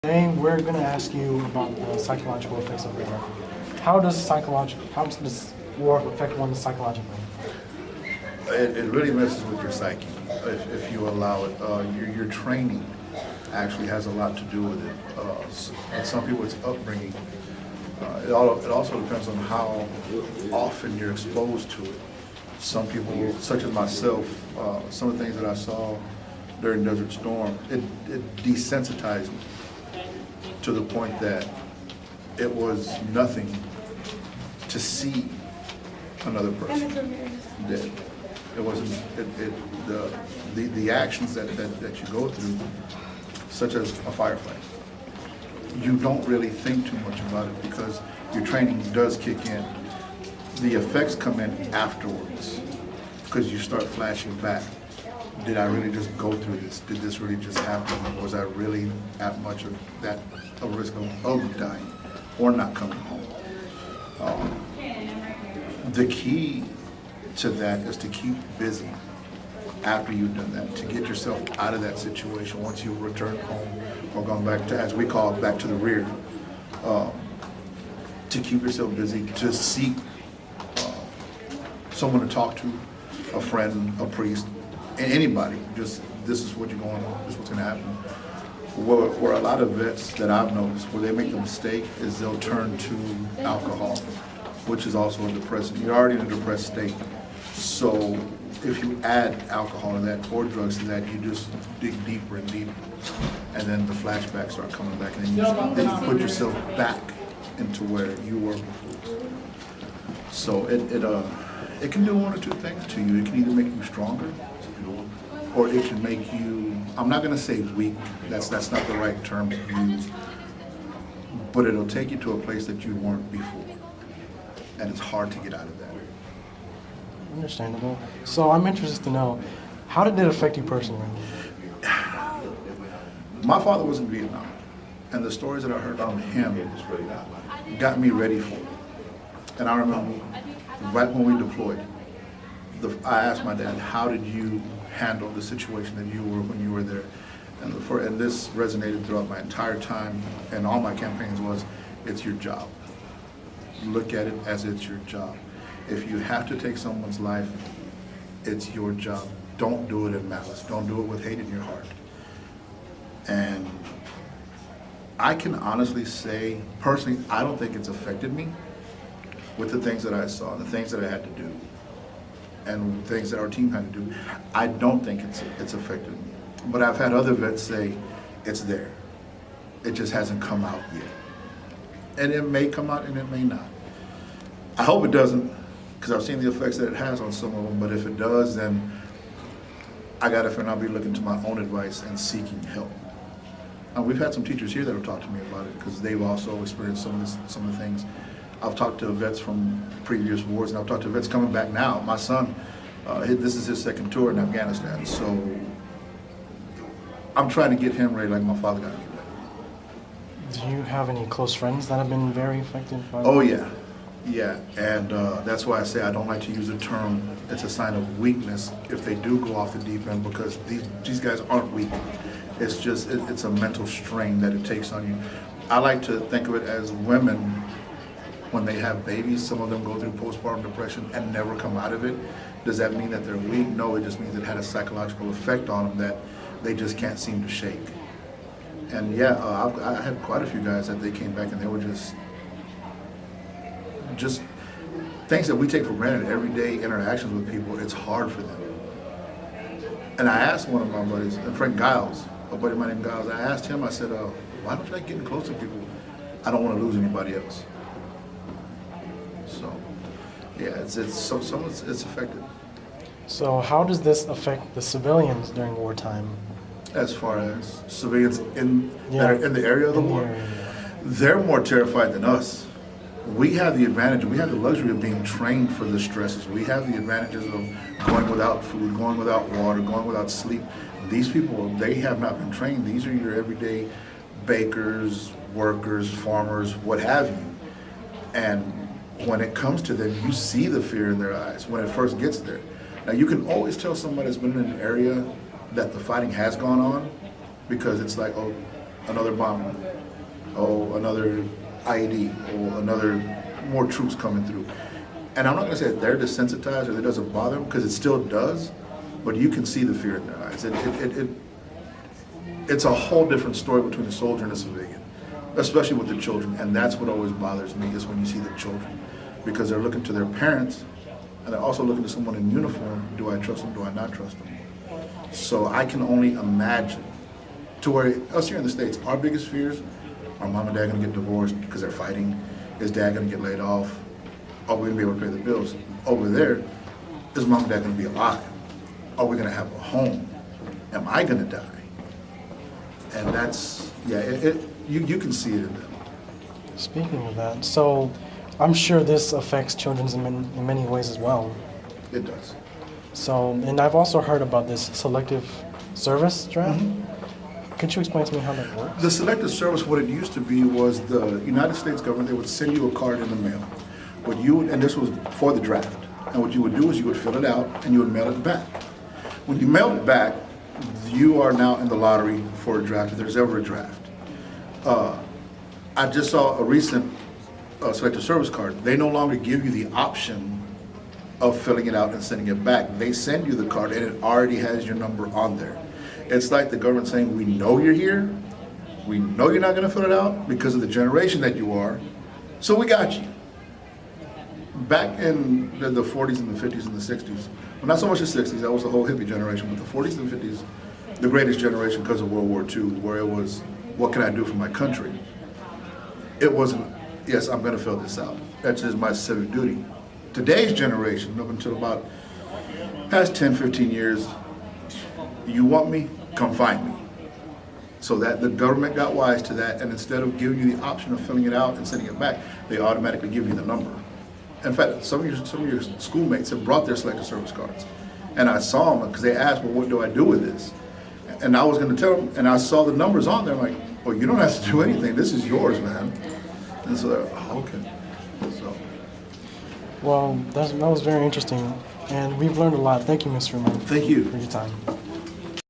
Today we're going to ask you about the psychological effects of war. How does war affect one psychologically? It really messes with your psyche if you allow it. Your training actually has a lot to do with it. And some people, it's upbringing. It also depends on how often you're exposed to it. Some people, such as myself, some of the things that I saw during Desert Storm, it desensitized me to the point that it was nothing to see another person dead. It wasn't the actions that you go through, such as a firefight. You don't really think too much about it because your training does kick in. The effects come in afterwards because you start flashing back. Did I really just go through this? Did this really just happen? Was I really at much of that a risk of dying or not coming home? The key to that is to keep busy after you've done that, to get yourself out of that situation once you return home or gone back to, as we call it, back to the rear. To keep yourself busy, to seek someone to talk to, a friend, a priest, anybody. Just, this is what you're going on, this is what's going to happen. Where a lot of vets that I've noticed, where they make the mistake is they'll turn to alcohol, which is also a depressant. You're already in a depressed state. So if you add alcohol to that or drugs to that, you just dig deeper and deeper. And then the flashbacks start coming back, and then you put yourself back into where you were before. So it can do one or two things to you. It can either make you stronger, or it can make you, I'm not gonna say weak, that's not the right term to use, but it'll take you to a place that you weren't before. And it's hard to get out of that. Understandable. So I'm interested to know, how did it affect you personally? My father was in Vietnam, and the stories that I heard from him got me ready for it. And I remember right when we deployed, I asked my dad, how did you handle the situation that you were when you were there? And this resonated throughout my entire time and all my campaigns was, it's your job. Look at it as it's your job. If you have to take someone's life, it's your job. Don't do it in malice. Don't do it with hate in your heart. And I can honestly say, personally, I don't think it's affected me with the things that I saw, the things that I had to do, and things that our team had to do. I don't think it's affected me. But I've had other vets say, it's there. It just hasn't come out yet. And it may come out and it may not. I hope it doesn't, because I've seen the effects that it has on some of them, but if it does, then I gotta figure I'll be looking to my own advice and seeking help. We've had some teachers here that have talked to me about it, because they've also experienced some of the things. I've talked to vets from previous wars, and I've talked to vets coming back now. My son, this is his second tour in Afghanistan, so I'm trying to get him ready like my father got me ready. Do you have any close friends that have been very affected by Oh yeah, and that's why I say I don't like to use the term, it's a sign of weakness if they do go off the deep end, because these guys aren't weak. It's just, it's a mental strain that it takes on you. I like to think of it as women, when they have babies, some of them go through postpartum depression and never come out of it. Does that mean that they're weak? No, it just means it had a psychological effect on them that they just can't seem to shake. And yeah, I had quite a few guys that they came back and they were just things that we take for granted, everyday interactions with people, it's hard for them. And I asked one of my buddies, Frank Giles, a buddy of mine named Giles, I asked him, I said, why don't you like getting close to people? I don't want to lose anybody else. So, yeah, it's affected. So how does this affect the civilians during wartime? As far as civilians that are in the area of the war, they're more terrified than us. We have the advantage, we have the luxury of being trained for the stresses. We have the advantages of going without food, going without water, going without sleep. These people, they have not been trained. These are your everyday bakers, workers, farmers, what have you. And when it comes to them, you see the fear in their eyes when it first gets there. Now you can always tell somebody that's been in an area that the fighting has gone on, because it's like, oh, another bomb, oh, another IED, or another, more troops coming through. And I'm not gonna say they're desensitized or it doesn't bother them, because it still does, but you can see the fear in their eyes. It's a whole different story between the soldier and the civilian, especially with the children. And that's what always bothers me, is when you see the children, because they're looking to their parents, and they're also looking to someone in uniform. Do I trust them? Do I not trust them? So I can only imagine, to where us here in the States, our biggest fears are mom and dad gonna get divorced because they're fighting, is dad gonna get laid off, are we gonna be able to pay the bills? Over there, is mom and dad gonna be alive? Are we gonna have a home? Am I gonna die? And that's, yeah, you can see it in them. Speaking of that, so I'm sure this affects children in many ways as well. It does. So, and I've also heard about this selective service draft. Could you explain to me how that works? The selective service, what it used to be was the United States government, they would send you a card in the mail. What you would, and this was for the draft, and what you would do is you would fill it out and you would mail it back. When you mail it back, you are now in the lottery for a draft, if there's ever a draft. I just saw a recent selective service card. They no longer give you the option of filling it out and sending it back. They send you the card and it already has your number on there. It's like the government saying, we know you're here, we know you're not gonna fill it out because of the generation that you are, so we got you. Back in the 40s and the 50s and the 60s, well, not so much the 60s, that was the whole hippie generation, but the 40s and 50s, the greatest generation because of World War II, where it was, what can I do for my country? It wasn't, yes, I'm gonna fill this out. That's just my civic duty. Today's generation, up until about past 10, 15 years, you want me, come find me. So that the government got wise to that, and instead of giving you the option of filling it out and sending it back, they automatically give you the number. In fact, some of your schoolmates have brought their selective service cards. And I saw them, because they asked, well, what do I do with this? And I was gonna tell them, and I saw the numbers on there, I'm like, well, you don't have to do anything, this is yours, man. And so they're, oh, okay. So. Well, that was very interesting, and we've learned a lot. Thank you, Mr. Ramirez, Thank you. for your time.